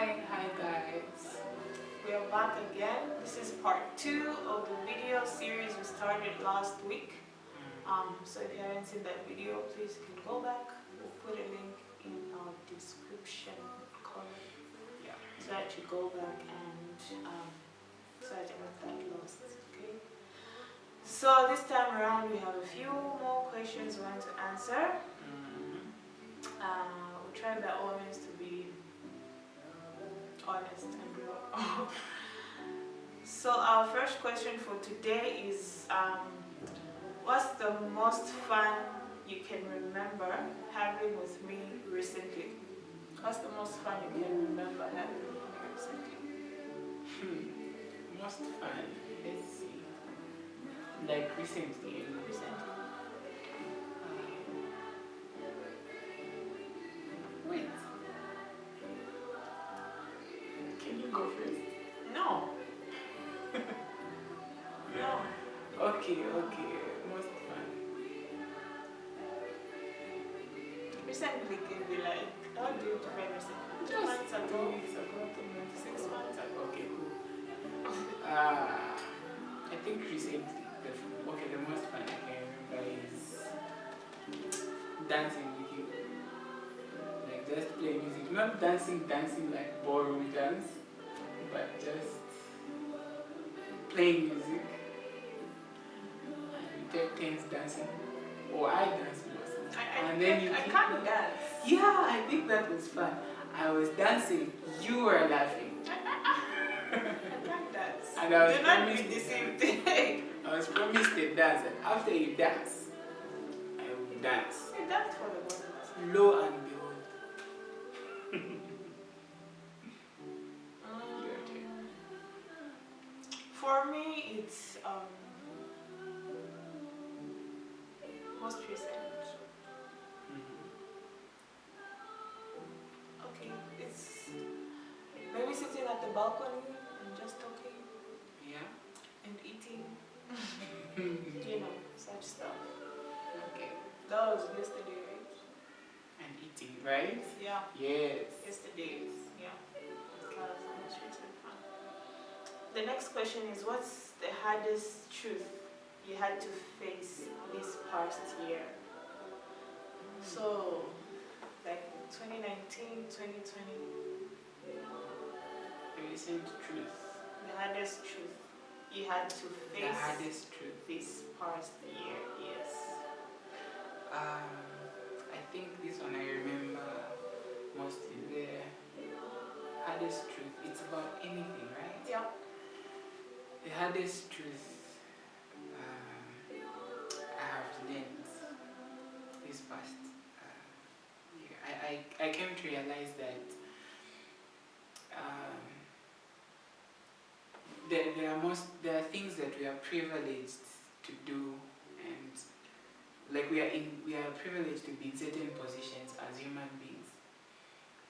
Hi guys. We are back again. This is part 2 of the video series we started last week. So if you haven't seen that video, please you can go back. We'll put a link in our description comment. Yeah. So that you go back and so that you're not that lost. Okay. So this time around we have a few more questions we want to answer. We'll try by all means to be honest and real. So our first question for today is what's the most fun you can remember having with me recently? What's the most fun you can remember having with me recently? Most fun. Let's see. Like recently. Wait. Can you go first? No. No. Okay. Most fun. Recently can be like, how do you define recently? 2 months ago. 2 weeks ago, 2 months, 6 months ago. Okay, cool. I think recently, the most fun I can remember is dancing with you. Like just play music. Not dancing like ballroom dance, but just playing music. And we take turns dancing. Or I dance most. I can't dance. Yeah, I think that was fun. I was dancing, you were laughing. I can't dance. And I was Do not be promised deceived. I was promised a dance, and after you dance, I will dance. You dance for the bonus. Lo and behold. Your turn. For me, it's most recent. Okay, it's maybe sitting at the balcony and just talking Yeah? and eating, such stuff. Okay. That was yesterday, right? And eating, right? Yeah. Yes. Yesterday, yeah. That was the most recent one. The next question is, what's the hardest truth you had to face this past year? So, like 2019, 2020. The recent truth. The hardest truth you had to face The hardest truth. this past year, yes. I think this one I remember mostly. The hardest truth. It's about anything, right? Yeah. The hardest truth I have learned this past year. I came to realize that there are things that we are privileged to do, and like we are privileged to be in certain positions as human beings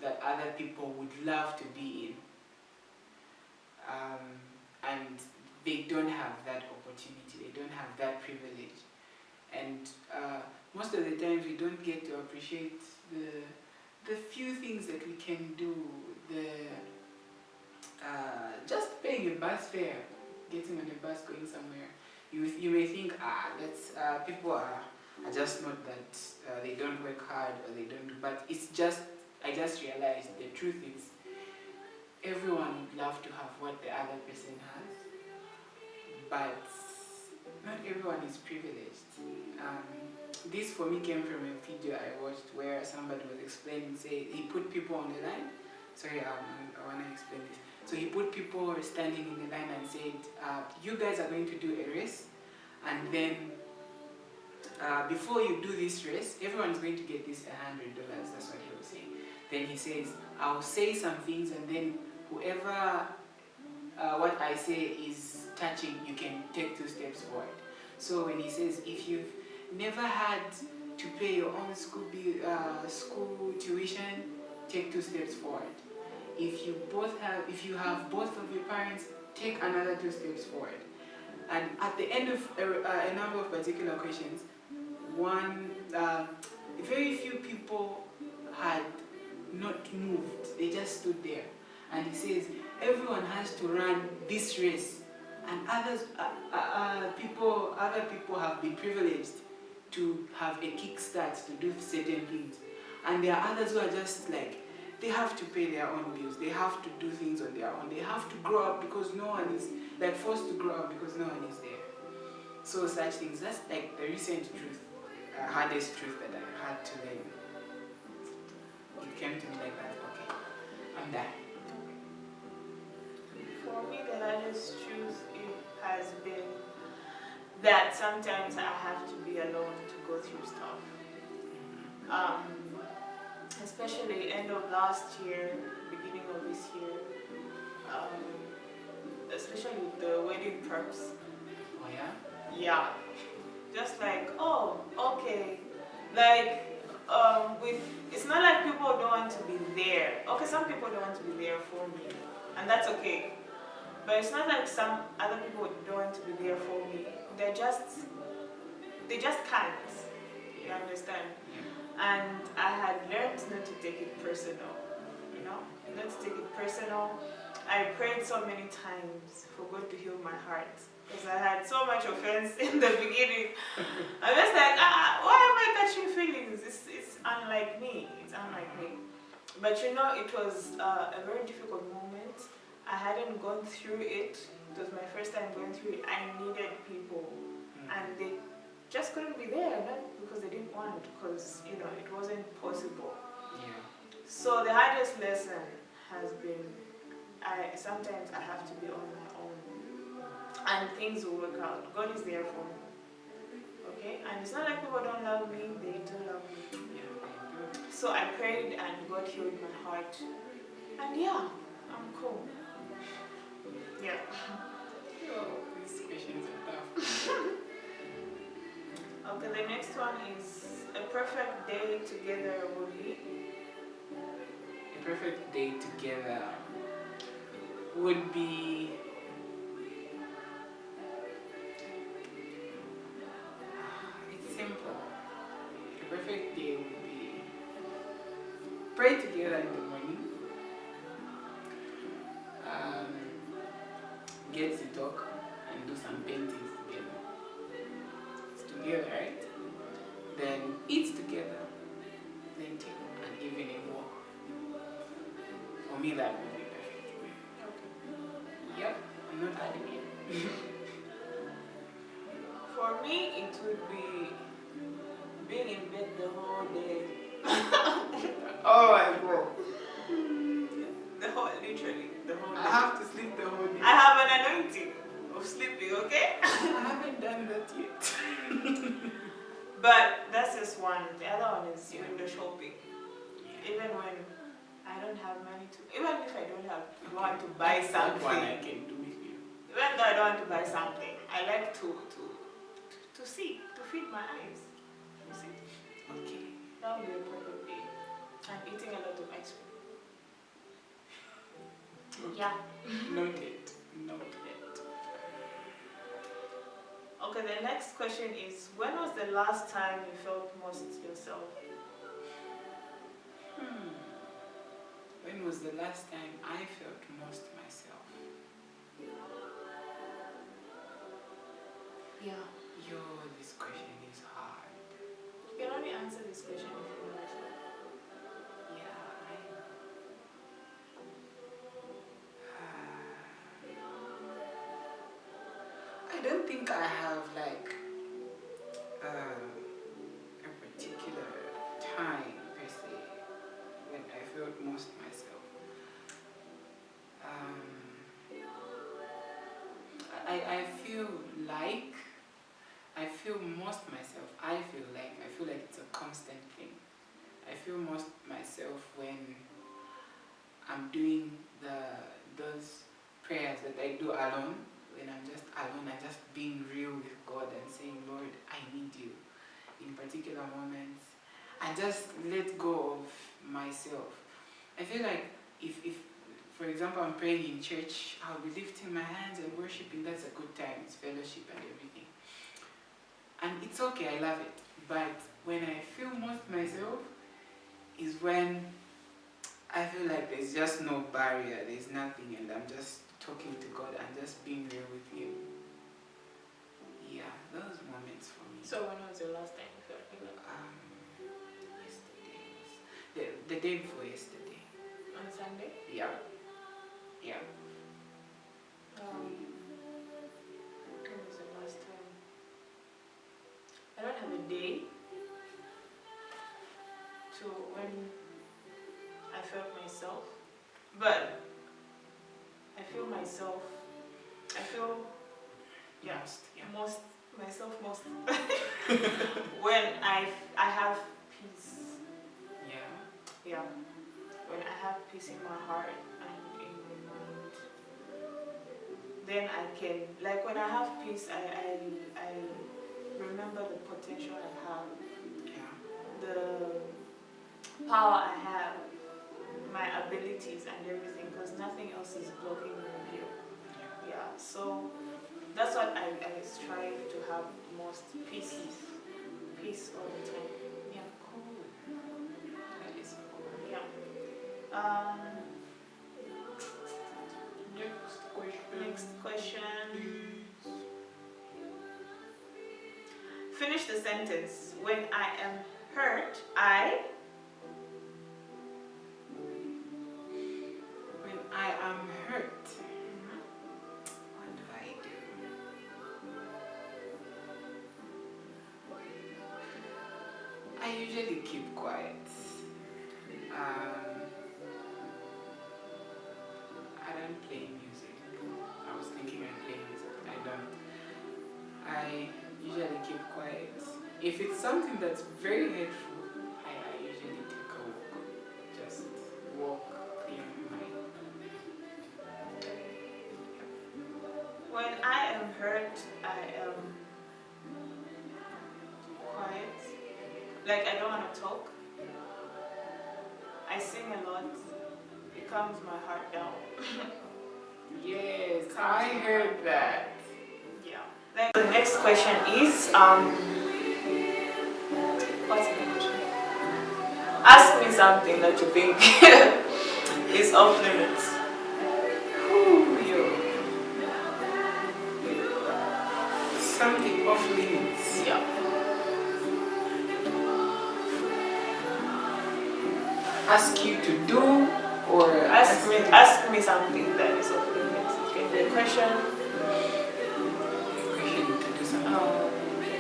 that other people would love to be in, and they don't have that opportunity, they don't have that privilege, and most of the times we don't get to appreciate the few things that we can do, just paying a bus fare, getting on a bus going somewhere. You may think, that's people are just not that they don't work hard or they don't do, but it's just, I just realized the truth is everyone would love to have what the other person has, but not everyone is privileged. This for me came from a video I watched where somebody was explaining, say he put people on the line. Sorry, I want to explain this. So he put people standing in the line and said, you guys are going to do a race, and then before you do this race, everyone's going to get this $100. That's what he was saying. Then he says, I'll say some things, and then whoever what I say is touching, you can take 2 steps forward. So when he says, if you've never had to pay your own school tuition, take 2 steps forward. If you have both of your parents, take another 2 steps forward. And at the end of a number of particular questions, very few people had not moved. They just stood there. and he says everyone has to run this race, and other people have been privileged to have a kickstart to do certain things, and there are others who are just like, they have to pay their own bills, they have to do things on their own, they have to grow up because no one is, like, forced to grow up because no one is there. So such things, that's like the recent truth, hardest truth that I had to learn. It came to me like that. Okay, I'm done. For me, the hardest truth it has been that sometimes I have to be alone to go through stuff. Especially end of last year, beginning of this year, especially with the wedding preps. Oh yeah? Yeah. Just like, oh, okay. Like, with, it's not like people don't want to be there. Okay, some people don't want to be there for me, and that's okay. But it's not like some other people don't want to be there for me. They just can't. You understand? And I had learned not to take it personal, you know, not to take it personal. I prayed so many times for God to heal my heart, because I had so much offense in the beginning. I was like, why am I catching feelings? It's unlike me. It's unlike me. But you know, it was a very difficult moment. I hadn't gone through it. It was my first time going through it. I needed people, and they just couldn't be there, not because they didn't want, because you know it wasn't possible. Yeah. So the hardest lesson has been, sometimes I have to be on my own, and things will work out. God is there for me, okay? And it's not like people don't love me; they do love me. Yeah. So I prayed, and God healed my heart, and yeah, I'm cool. Yeah. Oh, these questions are tough. Okay, the next one is a perfect day together would be. A perfect day together would be it's simple. A perfect day would be pray together in the morning, get to talk and do some paintings together. It's together, right? Then eat together, then take an evening walk. For me, that would be perfect. Yep, I'm not adding it. For me, it would be being in bed the whole day. Oh my god. Literally, the whole day. I have to sleep the whole day. I have an anointing of sleeping, okay? I haven't done that yet. But that's just one. The other one is window shopping. Yeah. Even when I don't have money to, even if I don't want to buy something. That one I can do with you. Even though I don't want to buy something, I like to see, to feed my eyes. You see? Okay. That would be a perfect day. I'm eating a lot of ice cream. Okay. Yeah. Noted. Okay, the next question is, when was the last time you felt most yourself? When was the last time I felt most myself? Yeah. Yo, this question is hard. You can only answer this question if you know yourself. Yeah, I don't think I have like a particular time per se when I felt most myself. I feel most myself. I feel like it's a constant thing. I feel most myself when I'm doing those prayers that I do alone. When I'm just alone and just being real with God and saying, Lord, I need you in particular moments, and just let go of myself. I feel like if for example, I'm praying in church, I'll be lifting my hands and worshiping. That's a good time. It's fellowship and everything. And it's okay, I love it. But when I feel most myself is when I feel like there's just no barrier, there's nothing, and I'm just talking to God and just being real with Him. Yeah, those moments for me. So when was the last time you felt like that? Yesterday was the day before yesterday. On Sunday? Yeah. Yeah. When was the last time? I don't have a day to when I felt myself, but I feel myself. I feel myself most when I have peace. Yeah. When I have peace in my heart and in my mind, then I can, like when I have peace, I remember the potential I have, the power I have, my abilities and everything, because nothing else is blocking me here. Yeah, so that's what I strive to have most, peace all the time. Yeah. Cool. That is cool. Yeah. Next question. Finish the sentence. When I am hurt, When I am hurt, what do I do? I usually keep quiet. I don't play music. I was thinking I play music. I don't. I usually keep quiet. If it's something that's very hurtful, I usually take a walk. Just walk, clear my mind. when I am hurt, I am quiet. Like I don't want to talk. I sing a lot. It calms my heart down. Yes, I heard that. Yeah. Like the next question is what's the question? Ask me something that you think is off limits. Ooh, yo. Something off limits. Yeah. Ask you to do or Ask me something that is off limits. It can be a question. question to do something.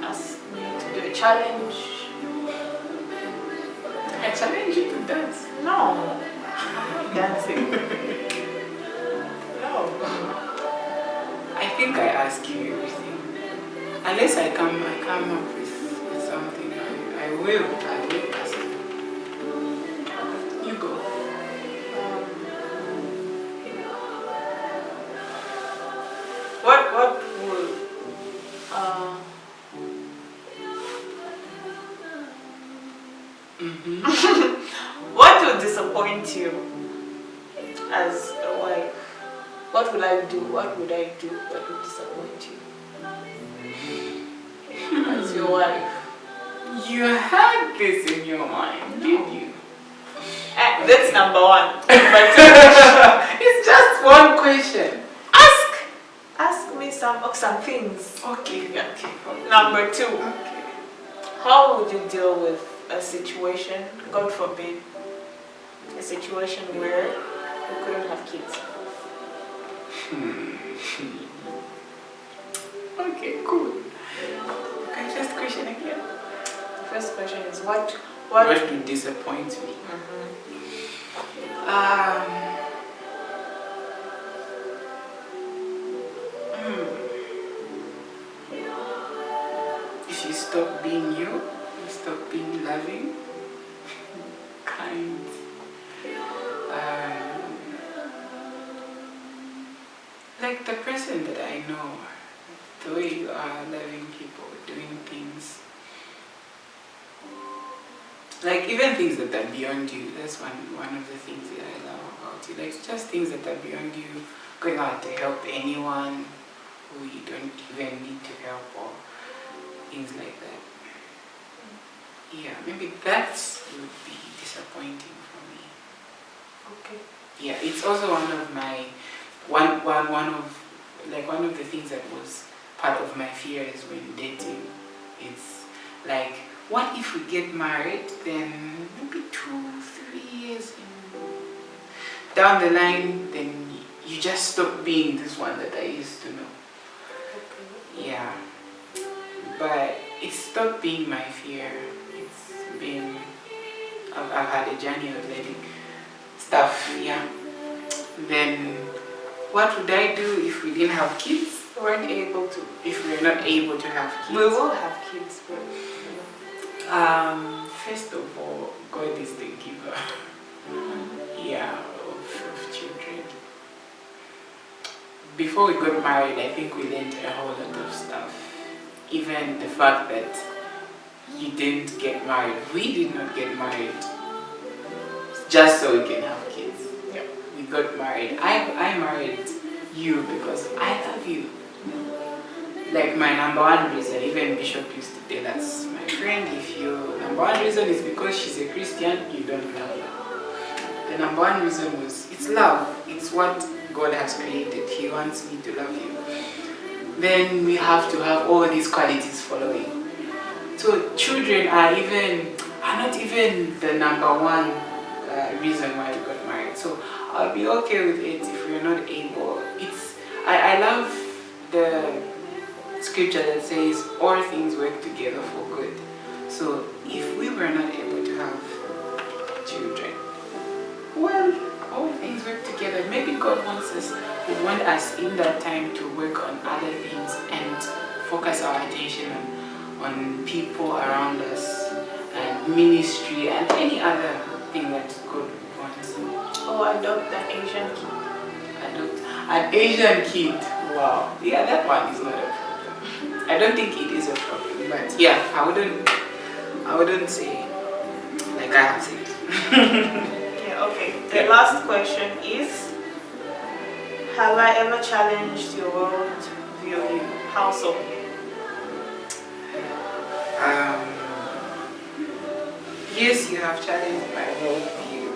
Ask me to do a challenge. I challenge you to dance. No, I'm not dancing. No. I think I ask you everything. Unless I come up with something, I will ask you. You go. What would what would disappoint you as a wife? What would I do? What would I do? What would disappoint you as your wife? You had this in your mind, did you? That's number one. But it's just one question. ask me some things. Okay. Number two. Okay. How would you deal with a situation, God forbid, a situation where you couldn't have kids? Okay, cool. Can you just question again? The first question is what would disappoint me? If you stop being you stop being loving, kind, like the person that I know, the way you are loving people, doing things, like even things that are beyond you. That's one of the things that I love about you. Like just things that are beyond you, going out to help anyone who you don't even need to help or things like that. Yeah, maybe that would be disappointing for me. Okay. Yeah, it's also one of my one of the things that was part of my fears when dating. It's like, what if we get married, then maybe 2, 3 years down the line, then you just stop being this one that I used to know. Okay. Yeah, but it stopped being my fear. It's been, I've had a journey of letting stuff, yeah. Then what would I do if we didn't have kids? Weren't able to. If we're not able to have kids? We will have kids, but First of all, God is the giver. Yeah, of children. Before we got married, I think we learned a whole lot of stuff. Even the fact that you didn't get married. We did not get married just so we can have kids. Yep. We got married. I married you because I love you. Like my number one reason, even Bishop used to tell us, my friend, if your number one reason is because she's a Christian, you don't love her. The number one reason was, it's love. It's what God has created. He wants me to love you. Then we have to have all these qualities following. So children are not even the number one reason why we got married. So I'll be okay with it if we're not able. I love the scripture that says all things work together for good. So if we were not able to have children, well, all things work together. Maybe God would want us in that time to work on other things and focus our attention on people around us and ministry and any other thing that God wants. or adopt an Asian kid. Adopt an Asian kid. Wow. Yeah, that one is not a problem. I don't think it is a problem, but yeah, I wouldn't say like I have said. Yeah, okay. The last question is, have I ever challenged your world view? How so? Yes, you have challenged my worldview.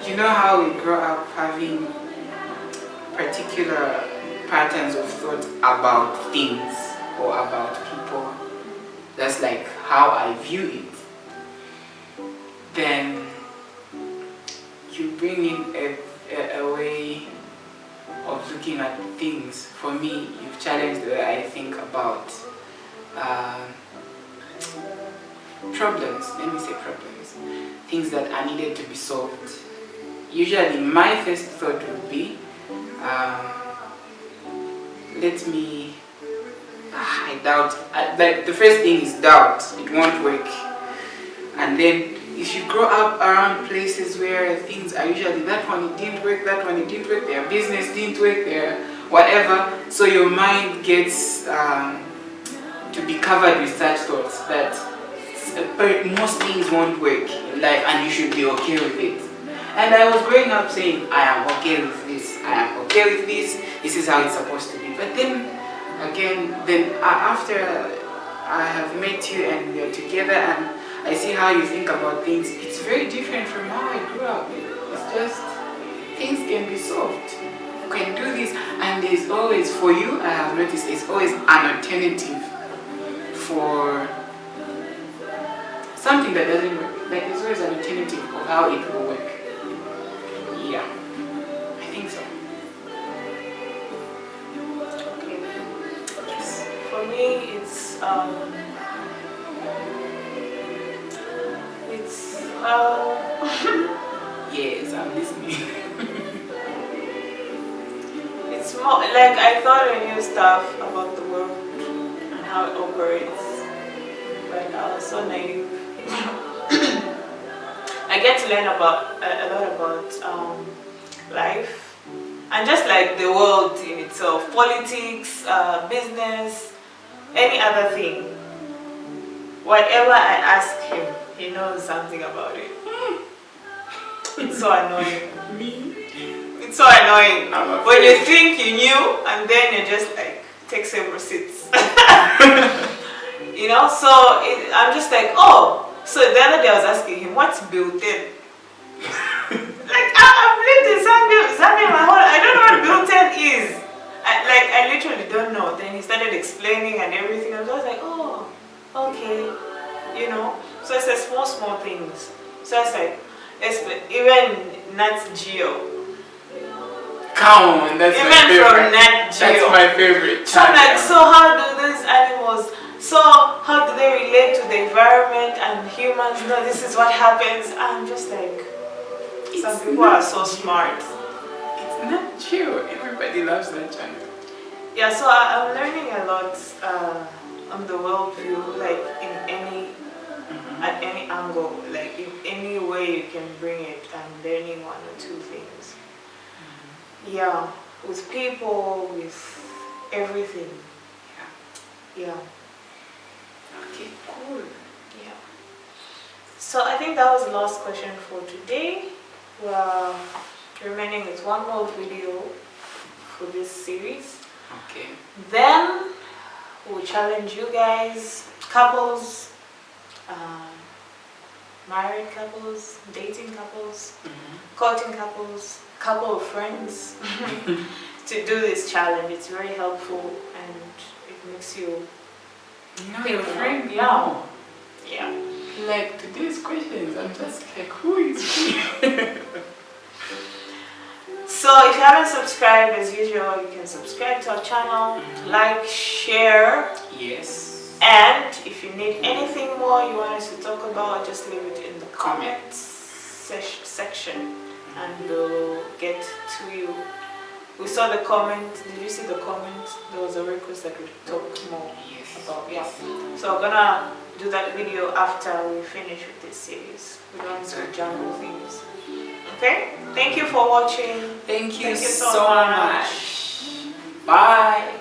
You know how we grow up having particular patterns of thought about things or about people. That's like how I view it. Then you bring in a way of looking at things. For me, you've challenged the way I think about problems. Let me say problems. Things that are needed to be solved. Usually my first thought would be, I doubt, like the first thing is doubt, it won't work. And then if you grow up around places where things are usually, that one it didn't work, that one it didn't work, their business didn't work, their whatever, so your mind gets to be covered with such thoughts that most things won't work in life and you should be okay with it. And I was growing up saying, I am okay with this, I am okay with this is how it's supposed to be. But then again, after I have met you and we are together and I see how you think about things, it's very different from how I grew up. It's just, things can be solved. You can do this, and there's always, for you, I have noticed, there's always an alternative for something that doesn't work. Like there's always an alternative of how it will work. Yeah, I think so. Okay. Yes. For me, it's Yes, I'm listening. it's more like I thought I knew stuff about the world and how it operates, but I was so naive. I get to learn about a lot about life and just like the world in itself, politics, business, any other thing. Whatever I ask him, he knows something about it. It's so annoying. Me? It's so annoying. When you think you knew and then you just like take some receipts. You know, so I'm just like, oh. So the other day I was asking him, what's built in? started explaining and everything. I was just like, oh, okay, you know. So it's the small things. So it's like, even Nat Geo. Come on, that's Even my favorite. from Nat Geo. That's my favorite. So I'm like, so how do these animals, so how do they relate to the environment and humans? No, this is what happens. I'm just like, some people are so smart. It's not true. Everybody loves that channel. Yeah, so I'm learning a lot on the worldview, like in any, at any angle, like in any way you can bring it. I'm learning one or two things. Yeah, with people, with everything. Yeah. Okay, cool. Yeah. So I think that was the last question for today. We're remaining with one more video for this series. Okay. Then we'll challenge you guys, couples, married couples, dating couples, courting couples, couple of friends to do this challenge. It's very helpful and it makes you know your friend. Yeah. Yeah. Like today's questions, I'm just like, who is he? So if you haven't subscribed, as usual, you can subscribe to our channel, like, share. Yes. And if you need anything more you want us to talk about, just leave it in the comments section and we'll get to you. We saw the comment. Did you see the comment? There was a request that we talk more about. Yeah. So we're gonna do that video after we finish with this series. We don't want to jungle things. Okay? Thank you for watching. Thank you so so much. Bye.